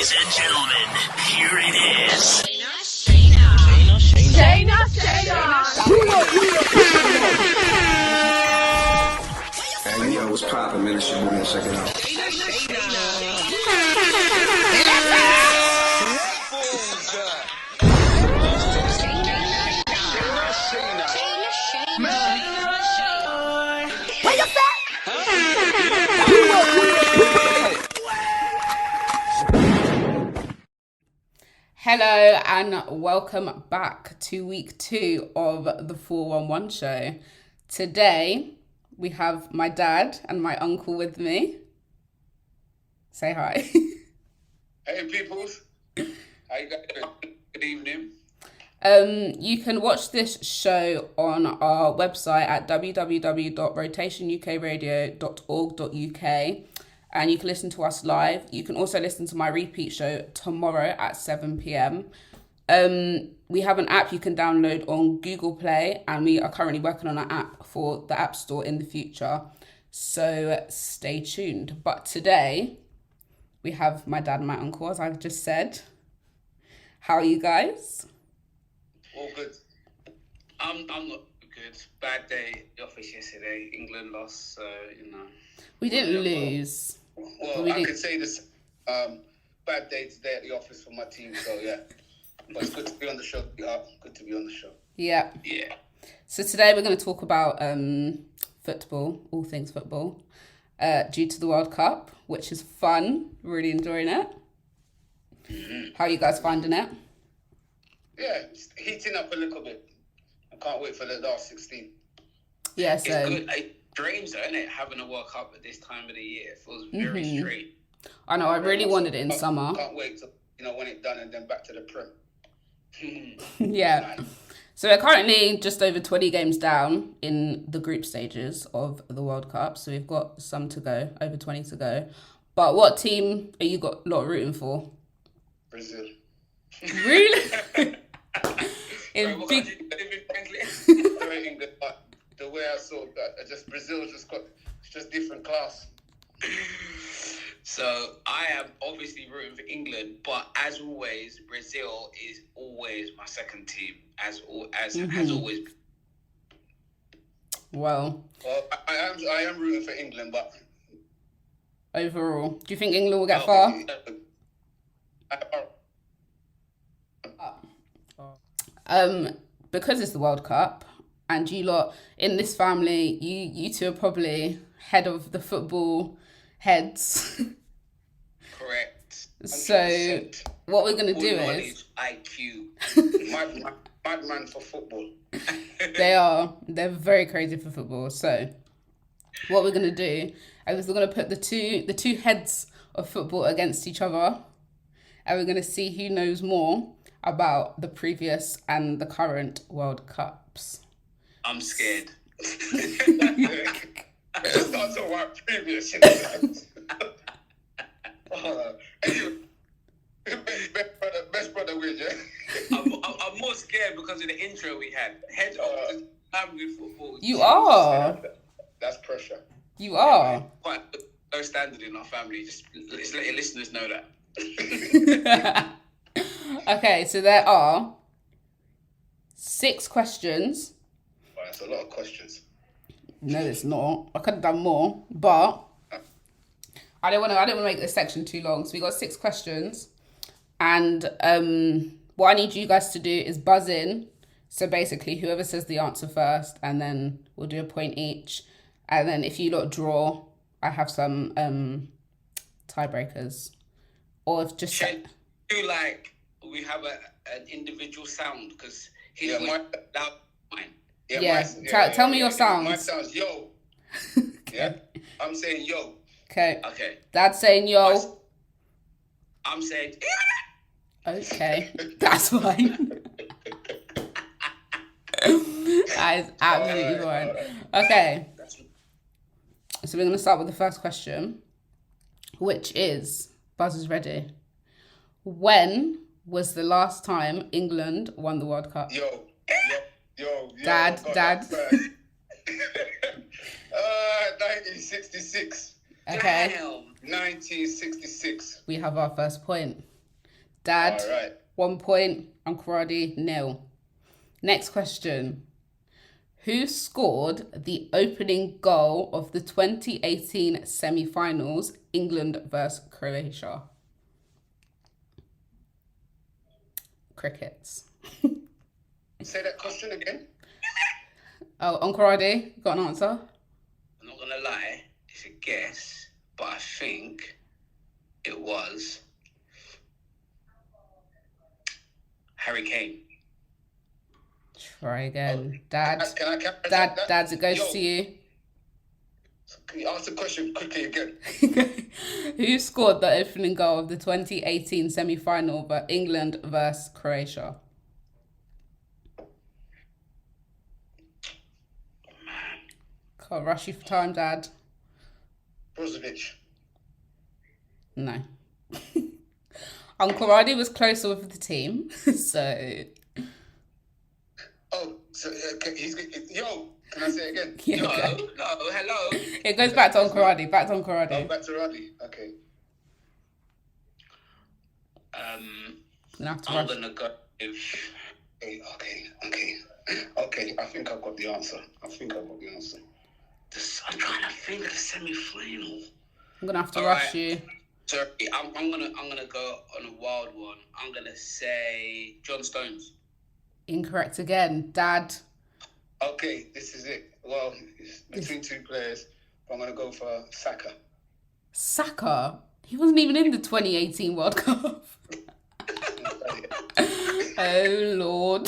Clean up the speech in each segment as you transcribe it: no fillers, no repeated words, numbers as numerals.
Ladies and gentlemen, here it is. Shayna Shayna. Hey, yo, what's poppin', man? It's your boy, check it out. Hello and welcome back to week 2 of the 411 show. Today we have my dad and my uncle with me. Say hi. Hey peoples, how you guys doing? Good evening. You can watch this show on our website at www.rotationukradio.org.uk and you can listen to us live. You can also listen to my repeat show tomorrow at 7 p.m. We have an app you can download on Google Play and we are currently working on an app for the App Store in the future. So stay tuned. But today we have my dad and my uncle, as I've just said. How are you guys? All good. I'm not good. Bad day at the office yesterday. England lost, so you know. We didn't lose. Well, I could say this. Bad day today at the office for my team. So yeah, but it's good to be on the show. Good to be on the show. Yeah. Yeah. So today we're going to talk about football, all things football, due to the World Cup, which is fun. Really enjoying it. Mm-hmm. How are you guys finding it? Yeah, it's heating up a little bit. I can't wait for the last 16. Yeah, It's so good. Dreams, though, isn't it? Having a World Cup at this time of the year. It feels very strange. I know I really wanted it in summer. Can't wait to when it's done and then back to the Prem. Yeah. Nice. So we're currently just over 20 games down in the group stages of the World Cup. So we've got some to go, over 20 to go. But what team are you got a lot rooting for? Brazil. Really? Sorry, what country do you live in, Franklin? Very England, but the way I saw that, just Brazil it's just different class. So I am obviously rooting for England, but as always, Brazil is always my second team, as has always been. Well, I am rooting for England, but overall, do you think England will get far? Because it's the World Cup, and you lot in this family, you two are probably head of the football heads. Correct. 100%. So what we're gonna do is IQ, madman for football. they're very crazy for football. So what we're gonna do is we're gonna put the two heads of football against each other, and we're gonna see who knows more about the previous and the current World Cups. I'm scared. That's what previous. Best brother win, yeah. I'm more scared because of the intro we had. Head of family football. You are. That's pressure. You are. Quite low standard in our family. Just let your listeners know that. Okay, so there are 6 questions. Well, that's a lot of questions. No, it's not. I could have done more, but I don't want to make this section too long. So we got 6 questions, and what I need you guys to do is buzz in. So basically, whoever says the answer first, and then we'll do a point each, and then if you lot draw, I have some tiebreakers, or if just do like we have an individual sound because mine. Yeah, tell me your sounds. Mine sounds yo. Yeah, I'm saying yo. Okay. Okay. Dad's saying yo. I'm saying. Okay, that's fine. That is absolutely fine. Okay. So we're gonna start with the first question, which is Buzz is ready. When was the last time England won the World Cup? Yo. Dad. 1966. Okay. Damn. 1966. We have our first point. Dad, All right. 1 point. Ankaradi, 0. Next question. Who scored the opening goal of the 2018 semi-finals, England versus Croatia? Crickets. Say that question again. Oh, Ankaradi, got an answer? I'm not gonna lie, it's a guess, but I think it was Harry Kane. Try again. Dad, Can I Dad, that? Dad, it goes Yo, to you. Can you ask the question quickly again? Who scored the opening goal of the 2018 semi-final for England versus Croatia? Can't rush you for time, Dad. Brozovic. No. Uncle Roddy was closer with the team, so... Oh, so yo, can I say it again? Yeah, No, okay. no, hello. It goes back to Uncle Roddy, back to Uncle Oh, Roddy. back to Roddy. Okay. Gonna have to I'm rush. gonna go with Okay, I think I've got the answer. I'm trying to think of the semi-final. I'm gonna have to All rush right. you. Sorry, I'm gonna go on a wild one. I'm gonna say John Stones. Incorrect again. Dad. Okay, this is it. Well, it's between two players. I'm going to go for Saka. Saka? He wasn't even in the 2018 World Cup. Oh, Lord.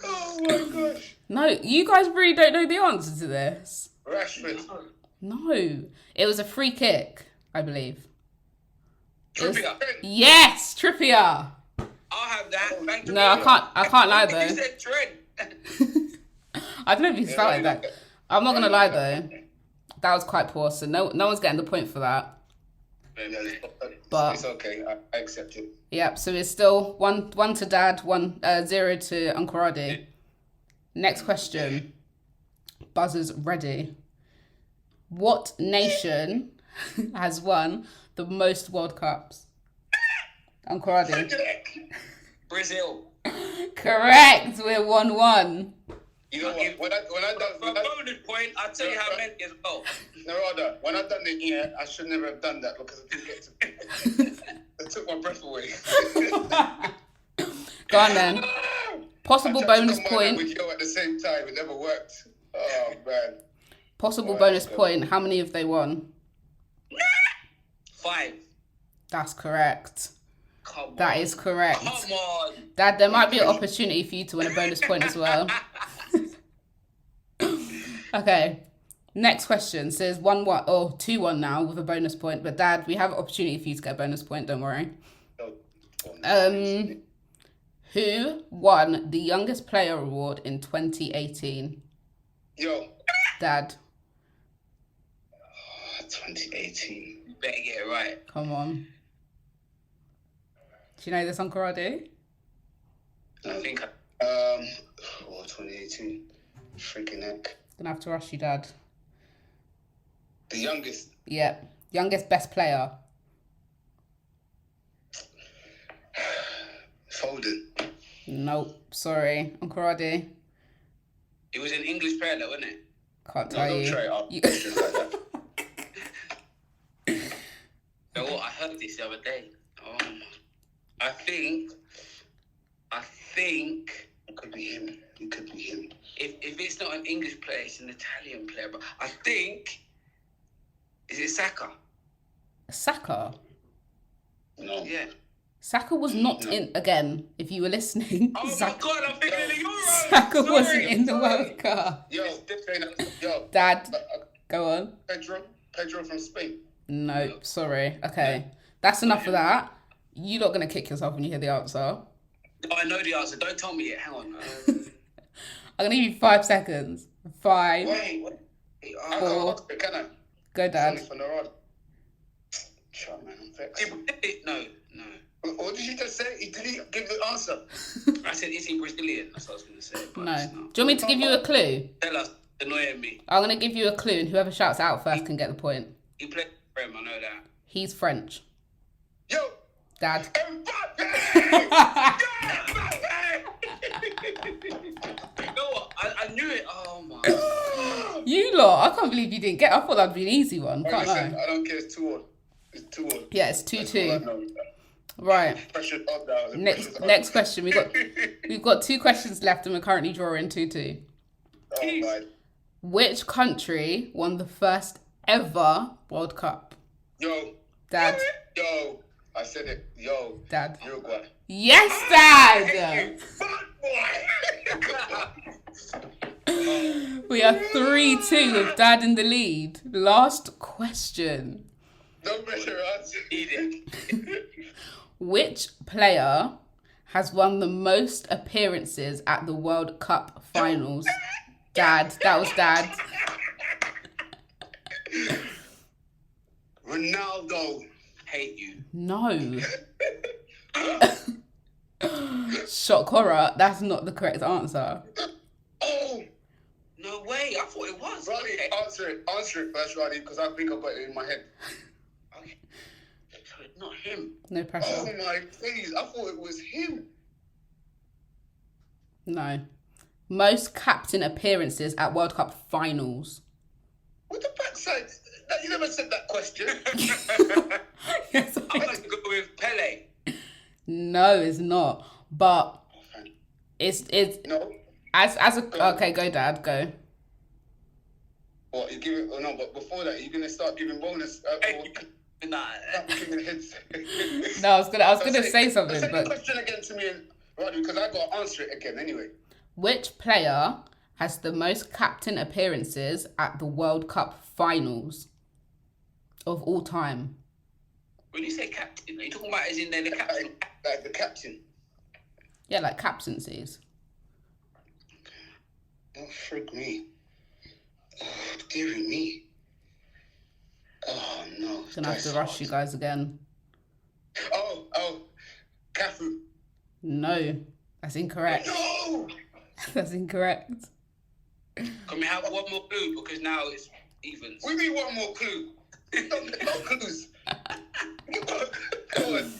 Oh, my gosh. No, you guys really don't know the answer to this. Rashford. No. It was a free kick, I believe. Trippier. Yes, Trippier. I'll have that. Thank you. No, I can't lie though. You said Trent. I don't know if he started that. I'm not gonna lie though. That was quite poor, so no one's getting the point for that. But It's okay. I accept it. yep, so it's still one to Dad, 0 to Uncle Roddy. Next question. Buzzers ready. What nation has won the most World Cups? Uncle Roddy. Brazil. Correct. We're 1-1. You know what? When I For a bonus point, I'll tell you how many as well. Narada, when I done the year, I should never have done that because I didn't get to. It took my breath away. Go on then. Possible I tried to bonus combine point. it with you at the same time. It never worked. Oh man. Possible Alright, bonus let's go. point. How many have they won? 5. That's correct. Come on. That is correct. Come on. Dad, there might be an opportunity for you to win a bonus point as well. Okay. Next question says 1-1 or 2-1 now with a bonus point. But Dad, we have an opportunity for you to get a bonus point. Don't worry. Who won the youngest player award in 2018? Yo. Dad, 2018. You better get it right. come on. Do you know this, Uncle Roddy? I think 2018. Freaking heck. Gonna have to rush you, Dad. The youngest. Yep. Youngest best player. Foden. Nope. Sorry. Uncle Roddy. it was an English player, though, wasn't it? Can't No, tell don't you. try it out. You- Just like that. You know what? I heard this the other day. I think It could be him. if it's not an English player, it's an Italian player. But I think, is it Saka? Saka. No. Yeah. Saka was not in, again, if you were listening. Oh Saka, my God! I'm thinking of the Euros. Saka Sorry, wasn't in the sorry. World Cup. Yo, Shayna, yo. Dad, go on. Pedro from Spain. Nope, sorry. Okay. That's enough of that. You're not going to kick yourself when you hear the answer. Oh, I know the answer. Don't tell me yet. Hang on. I'm going to give you 5 seconds. 5. Wait. I can't answer it, can I? Go, It's Dad. only for Narada. Sure, man, I'm vexed. No. What did you just say? Did he give the answer? I said, is he Brazilian? That's what I was going to say. But No. it's Do not. you want me to give you a clue? Tell us. Annoying me. I'm going to give you a clue, and whoever shouts out first can get the point. He played for him. I know that. He's French. Yo, Dad. Mbappe! Yeah, You know what? I knew it. Oh my God. You lot, I can't believe you didn't get. I thought that'd be an easy one. Mbappe! Can't Listen, lie. I don't care. It's 2-1. It's 2-1. Yeah, it's That's all I 2-2. know. Right. Pressure's up now. The pressure's up. Next question. We've got 2 questions left, and we're currently drawing 2-2. Oh my. Which country won the first ever World Cup? Yo. Dad. Yo. I said it. Yo. Dad. Uruguay. Yes, Dad. Fuck, boy. We are 3-2 with Dad in the lead. Last question. No pressure, us. Eat it. Which player has won the most appearances at the World Cup finals? Dad. That was Dad. Ronaldo. Hate you. No. Shock horror. That's not the correct answer. Oh. No way. I thought it was. Roddy, Okay. answer it first, Roddy, because I think I've got it in my head. Okay. So it's not him. No Oh pressure. my days, I thought it was him. No. Most captain appearances at World Cup finals. What the backside? You never said that question. Yes, I'm going to go with Pele. No, it's not. But it's No? as a okay. Go, Dad. Go. What, you giving, oh no, but before that, you're going to start giving bonus. Nah. Giving heads. No, I was gonna say something, Say the but question again to me, Roddy, because I got to answer it again anyway. which player has the most captain appearances at the World Cup finals of all time? When you say captain, are you talking about as in they're the captain? Like the captain. Yeah, like captaincies. Oh, frig me. Oh, dear me. Oh, no. Gonna have to rush you guys again. Oh, Cafu. No, that's incorrect. No! That's incorrect. Can we have one more clue? Because now it's evens. We need one more clue. No clues. Come on.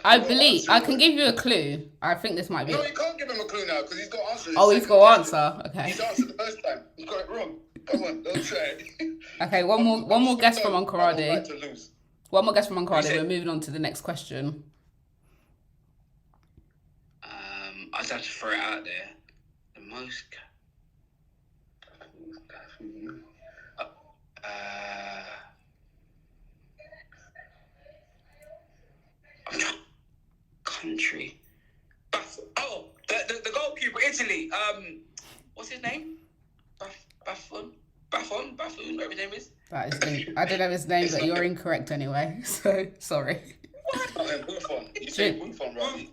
I believe, I can give you a clue. I think this might be. No, you can't give him a clue now because he's got answers. Oh, he's got an answer. Okay. He's answered the first time. You got it wrong. Come on, don't try it. Okay, one more guess from Uncle I don't Rade. like to lose. One more guess from Uncle Rade. Is it- We're moving on to the next question. I just have to throw it out there. The most. I'm trying. Country. Oh, the goalkeeper, Italy. What's his name? Buffoon, whatever his name is. That is, I don't know his name, but you're incorrect anyway. So sorry. It's not him. Buffon. You say Buffon, right?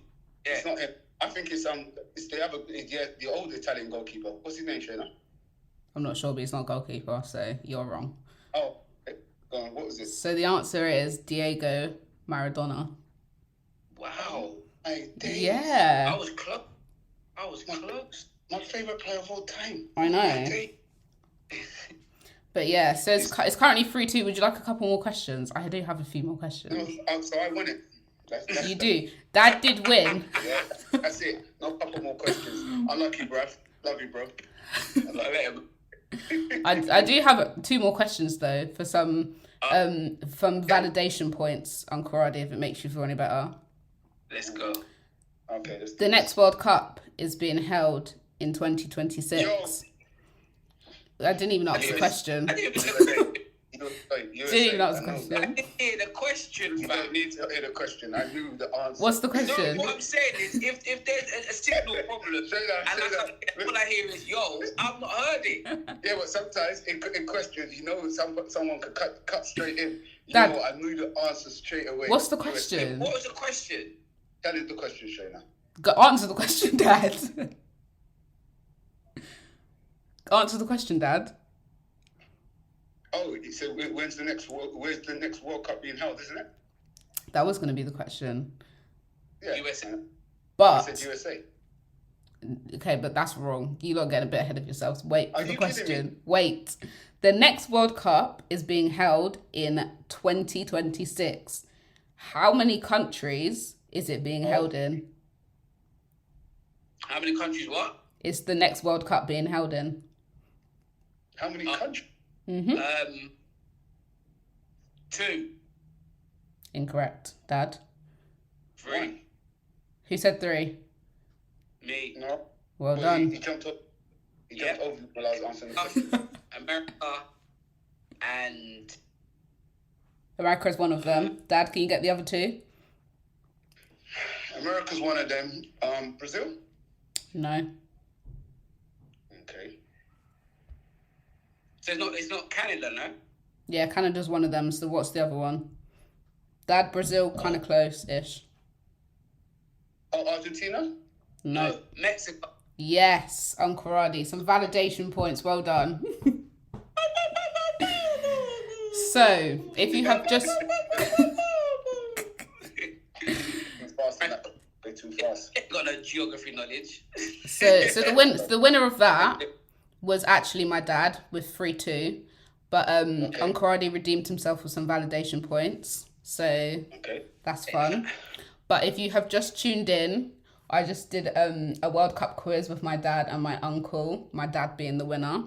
Yeah. It's not him. I think it's the old Italian goalkeeper. What's his name, Shayna? I'm not sure, but he's not goalkeeper, so you're wrong. Oh, okay. Go on. What was it? So the answer is Diego Maradona. Wow. My days. Yeah, I was close. My favorite player of all time. I know. But yeah, so it's currently 3-2. Would you like a couple more questions? I do have a few more questions. So I won it. That's You do. Dad did win. Yeah, that's it. No couple more questions. Unlucky, bruv. Love you, bro. I do have 2 more questions though for some validation points, Uncle Rade, if it makes you feel any better. Let's go. Okay. The next World Cup is being held in 2026. I didn't even ask the question. I didn't even Didn't even ask the question. hear the question, You fam. don't need to hear the question. I knew the answer. What's the No, question? what I'm saying is, if there's a signal problem, Say that. all I hear is yo, I've not heard it. Yeah, but sometimes in questions, someone could cut straight in. You Dad. know what? I knew the answer straight away. What's the question? What was the question? Tell us the question, Shayna. Answer the question, Dad. Answer the question, Dad. Oh, he said, where's the next World Cup being held, isn't it? That was going to be the question. Yeah. USA. He But, said USA. okay, but that's wrong. You lot getting a bit ahead of yourselves. Wait Are for the you kidding me? question. Wait. The next World Cup is being held in 2026. How many countries is it being held in? How many countries? What? Is the next World Cup being held in? How many countries? 2, Incorrect. Dad? 3. Who said 3? Me. No. Well He done. jumped up. He Yeah. jumped over while I was answering the question. America and America is one of them. Dad, can you get the other 2? America's one of them. Brazil? No. Okay. so it's not Canada, no? Yeah, Canada's one of them. So what's the other one? Dad, Brazil, kind of close-ish. Oh, Argentina? No. Mexico. Yes, Uncle Radi. Some validation points. Well done. So, if you have just... Too fast in that. They're too fast. Got no geography knowledge. So the winner of that was actually my dad with 3-2. But Uncle Radi redeemed himself with some validation points. So Okay. that's fun. But if you have just tuned in, I just did a World Cup quiz with my dad and my uncle, my dad being the winner.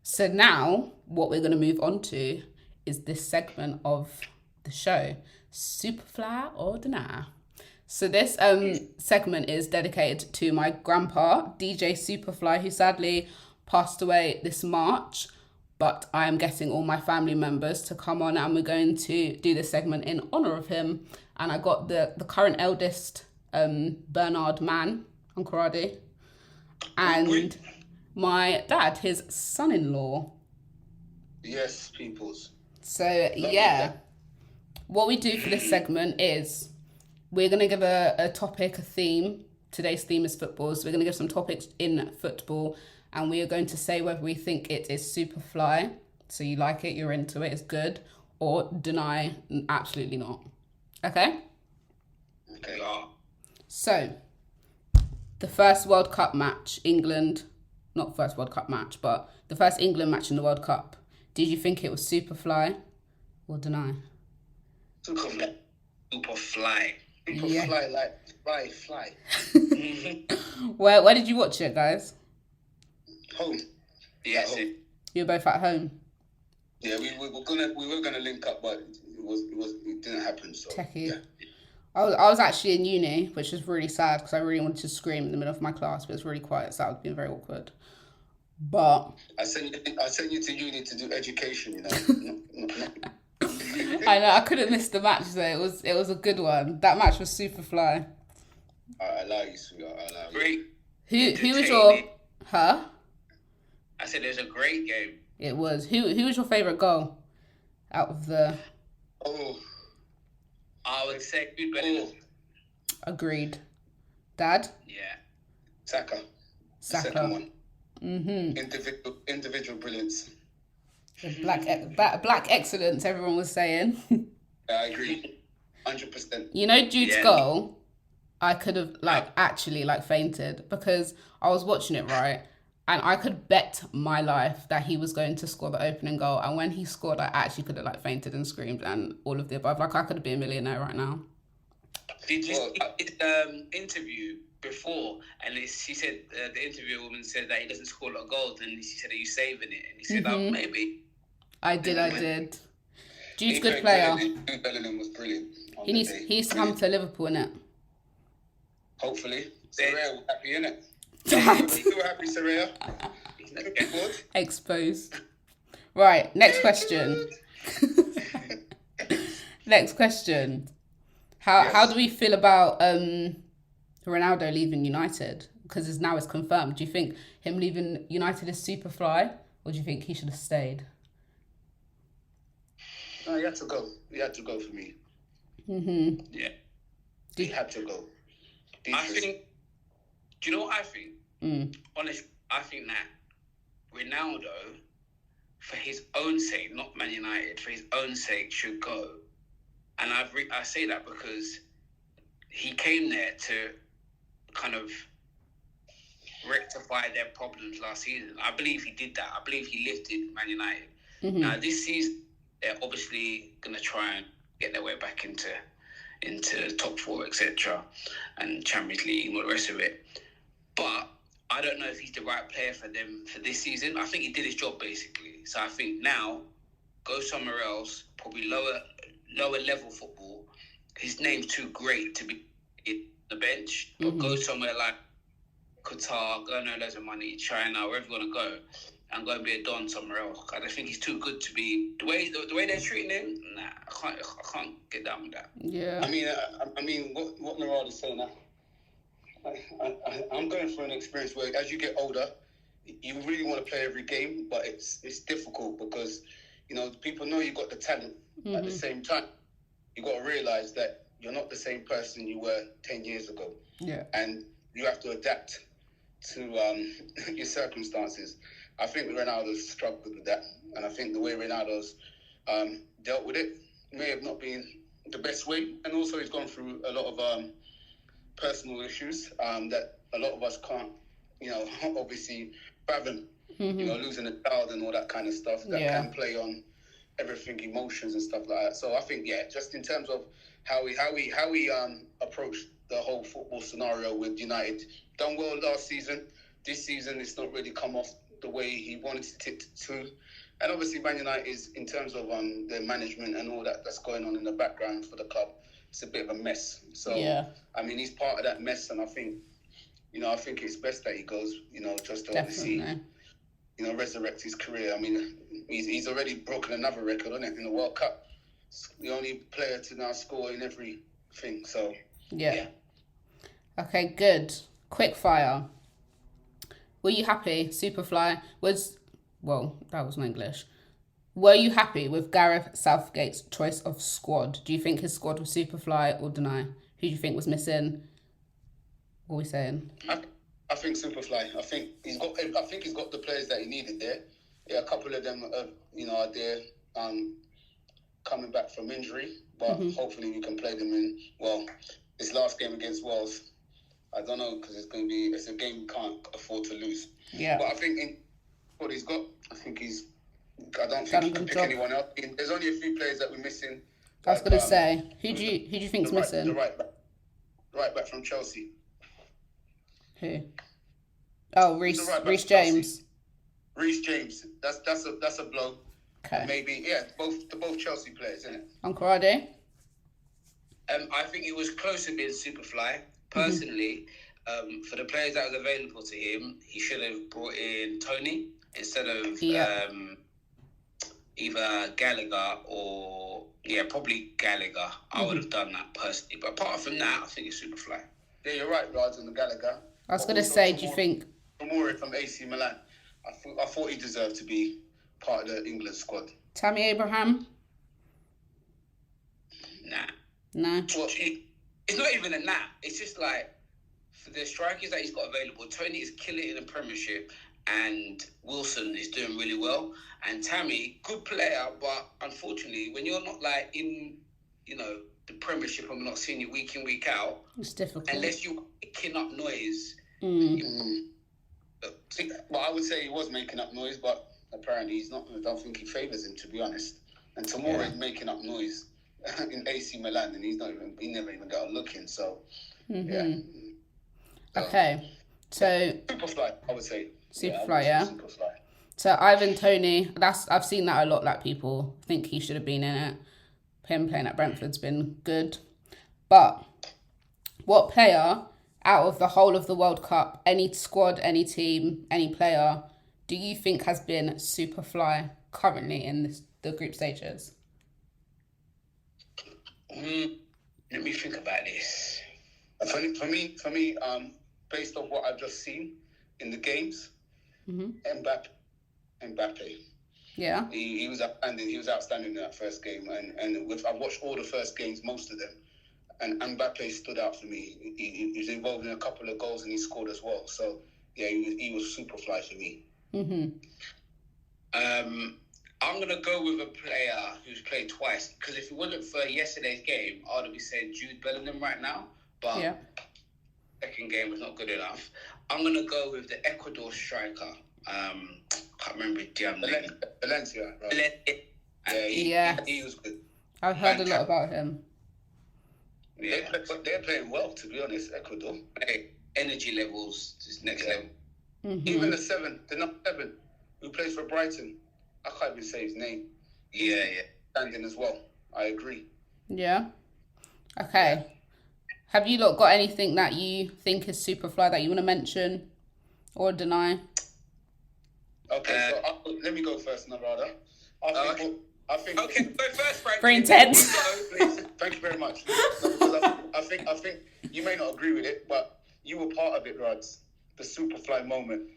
So now what we're going to move on to is this segment of the show, Superfly or Deny. So this segment is dedicated to my grandpa, DJ Superfly, who sadly passed away this March. But I am getting all my family members to come on and we're going to do this segment in honour of him. And I got the current eldest, Bernard Mann, Uncle Radi, and my dad, his son-in-law. Yes, peoples. So, yeah. What we do for this segment is we're going to give a topic, a theme. Today's theme is football. So we're going to give some topics in football. And we are going to say whether we think it is Superfly. So you like it, you're into it, it's good. Or deny, absolutely not. Okay? Okay. So, the first World Cup match, England, not first World Cup match, but the first England match in the World Cup. Did you think it was Superfly or deny? Superfly. Superfly. Yeah. Fly like fly. Where did you watch it, guys? Home. Yes. At home. You were both at home. Yeah, we were gonna link up, but it didn't happen. So Techie. yeah. I was actually in uni, which is really sad because I really wanted to scream in the middle of my class, but it was really quiet, so that would have been very awkward. But I sent you to uni to do education, you know. I know I couldn't miss the match though. It was a good one. That match was Superfly. I allow you, sweetheart. I allow you. Great. Who was your I said it was a great game. It was. Who was your favourite goal out of the... Oh. I would say Jude Bellingham. Agreed. Dad? Yeah. Saka. Saka. Second one. Mm-hmm. Individual brilliance. Black excellence, everyone was saying. I agree. 100%. You know Jude's Yeah. goal? I could have actually fainted because I was watching it, right? And I could bet my life that he was going to score the opening goal. And when he scored, I actually could have fainted and screamed and all of the above. I could have been a millionaire right now. Did you see his interview before? And he said, the interview woman said that he doesn't score a lot of goals. And she said, are you saving it? And he said, oh, maybe. I did. Jude's a good player. Jude Bellingham was brilliant. He needs to come to Liverpool, innit? Hopefully. Saraya will happy, innit? Dad. You were happy, Saraya? Good. Exposed. Right, next question. Next question. How do we feel about Ronaldo leaving United? Because now it's confirmed. Do you think him leaving United is Superfly, or do you think he should have stayed? No, he had to go. He had to go for me. Mm-hmm. Yeah. He had to go. I think, do you know what I think? Honestly, I think that Ronaldo, for his own sake, not Man United, for his own sake, should go. And I say that because he came there to kind of rectify their problems last season. I believe he did that. I believe he lifted Man United. Now, this season, they're obviously going to try and get their way back into into top four, etc., and Champions League and all the rest of it. But I don't know if he's the right player for them for this season. I think he did his job basically. So I think now go somewhere else, probably lower level football. His name's too great to be in the bench, but go somewhere like Qatar, go and earn loads of money, China, wherever you want to go, and go and be a don somewhere else. I don't think he's too good to be the way they're treating him. Nah, I can't get down with that. Yeah. I mean, what Narada's saying now. I'm going for an experience where, as you get older, you really want to play every game, but it's difficult because people know you got the talent. At the same time, you got to realize that you're not the same person you were 10 years ago. Yeah. And you have to adapt to your circumstances. I think Ronaldo's struggled with that, and I think the way Ronaldo's dealt with it may have not been the best way, and also he's gone through a lot of personal issues that a lot of us can't, obviously fathom. Losing a child and all that kind of stuff that can play on everything, emotions and stuff like that. So I think, just in terms of how we approached the whole football scenario with United, done well last season. This season, it's not really come off the way he wanted it to. And obviously, Man United is, in terms of their management and all that's going on in the background for the club, it's a bit of a mess. So, I mean, he's part of that mess, and I think it's best that he goes, just to obviously, resurrect his career. I mean, he's already broken another record, isn't it, in the World Cup. It's the only player to now score in everything. So, yeah. Okay, good. Quick fire. Were you happy? Superfly that was my English. Were you happy with Gareth Southgate's choice of squad? Do you think his squad was Superfly or Deny? Who do you think was missing? What are we saying? I think Superfly. I think he's got the players that he needed there. Yeah, a couple of them are there coming back from injury, but hopefully we can play them in this last game against Wales. I don't know, because it's a game we can't afford to lose. Yeah. But I think in what he's got, I don't think he can pick anyone else. There's only a few players that we're missing. I was going to say, who do you think's missing? The right back from Chelsea. Who? Oh, Reece James. Reece James. That's a blow. Okay. Maybe both Chelsea players, isn't it? Uncle Ade? I think it was close to being Superfly. Personally, for the players that was available to him, he should have brought in Tony instead of either Gallagher or probably Gallagher. I would have done that personally. But apart from that, I think it's Superfly. Yeah, you're right, Raj, on the Gallagher. I was going to say, do you think... Tomori from AC Milan. I thought he deserved to be part of the England squad. Tammy Abraham? Nah. No. Well, it's not even a nah. It's just like, for the strikers that he's got available, Tony is killing it in the Premiership, and Wilson is doing really well. And Tammy, good player, but unfortunately, when you're not like in, the Premiership and we're not seeing you week in, week out, it's difficult. Unless you're picking up noise. Well, I would say he was making up noise, but apparently he's not. I don't think he favours him, to be honest. And Tomori is making up noise in AC Milan, and he never even got a look in. So, Okay, so Superfly, I would say. Superfly, yeah. Superfly. So Ivan Toney, I've seen that a lot. Like, people think he should have been in it. Him playing at Brentford's been good, but what player out of the whole of the World Cup, any squad, any team, any player, do you think has been Superfly currently in the group stages? Let me think about this. For me, based on what I've just seen in the games, Mbappe. Yeah. He was outstanding. He was outstanding in that first game, and I've watched all the first games, most of them, and Mbappe stood out for me. He was involved in a couple of goals and he scored as well. So he was Superfly for me. I'm gonna go with a player who's played twice, because if it wasn't for yesterday's game, I would be saying Jude Bellingham right now. But second game was not good enough. I'm gonna go with the Ecuador striker. Can't remember his name. Valencia, right? He was good. I've heard a lot about him. Yeah. But they're playing well, to be honest, Ecuador. Hey, energy levels is next level. Even the number 7, who plays for Brighton, I can't even say his name. Yeah. Standing as well. I agree. Yeah. Okay. Have you lot got anything that you think is Superfly that you want to mention or deny? Okay, so let me go first, Narada. I think. Okay, go first, Frank. Very intense. Please, thank you very much. Because I think you may not agree with it, but you were part of it, Rods. The Superfly moment.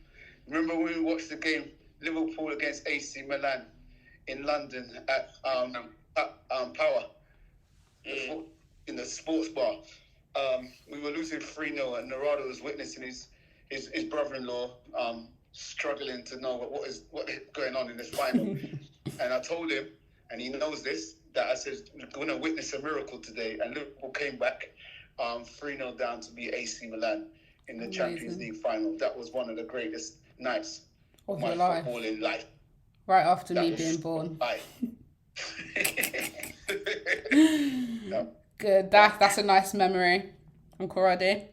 Remember when we watched the game Liverpool against AC Milan in London at Power in the sports bar. We were losing 3-0, and Narada was witnessing his brother-in-law struggling to know what is going on in this final. And I told him, and he knows this, that I said, we're going to witness a miracle today. And Liverpool came back 3-0 down to beat AC Milan in the Champions League final. That was one of the greatest nights of my your life. football in life. Right after me being born. No. Good. That's a nice memory. And Korade?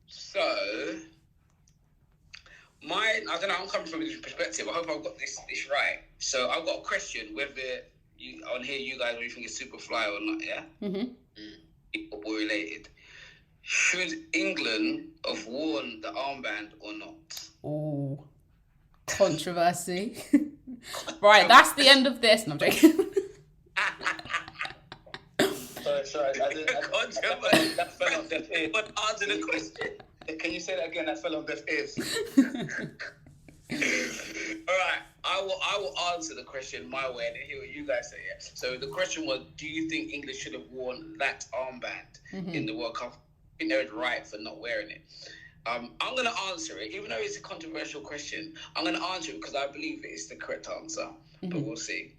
So mine, I don't know, I'm coming from a different perspective. I hope I've got this right. So I've got a question whether you guys whether you think it's Superfly or not, yeah? Football related. Should England have worn the armband or not? Ooh. Controversy. Right, that's the end of this. No, I'm joking. Sorry, I didn't. That fell on deaf ears. But answer the question. Can you say that again? That fell on deaf ears. All right, I will answer the question my way and then hear what you guys say. Yeah. So the question was, do you think England should have worn that armband in the World Cup? I think they're right for not wearing it. I'm going to answer it, even though it's a controversial question. I'm going to answer it because I believe it is the correct answer, but we'll see.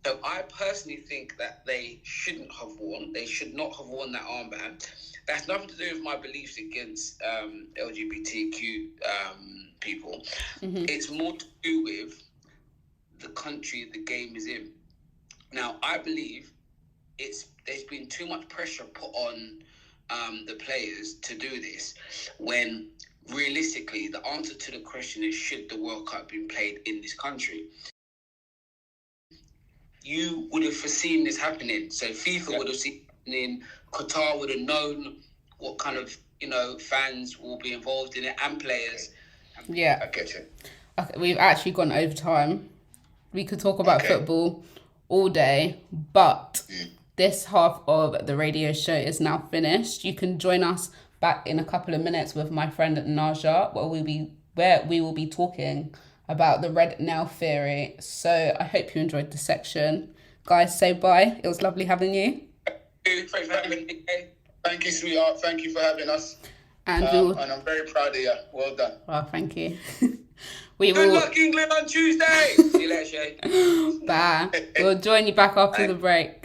So I personally think that they should not have worn that armband. That's nothing to do with my beliefs against LGBTQ people. It's more to do with the country the game is in. Now, I believe there's been too much pressure put on the players to do this when realistically the answer to the question is, should the World Cup been played in this country? You would have foreseen this happening. So FIFA would have seen it happening. Qatar would have known what kind of, fans will be involved in it and players. Yeah. I get it. Okay, we've actually gone over time. We could talk about football all day, but this half of the radio show is now finished. You can join us back in a couple of minutes with my friend Naja, where we will be talking about the red nail theory. So I hope you enjoyed the section. Guys, say bye. It was lovely having you. Thank you, sweetheart. Thank you for having us. And I'm very proud of you. Well done. Oh, thank you. Good luck, England, on Tuesday. See you later, Shay. Bye. We'll join you back after the break.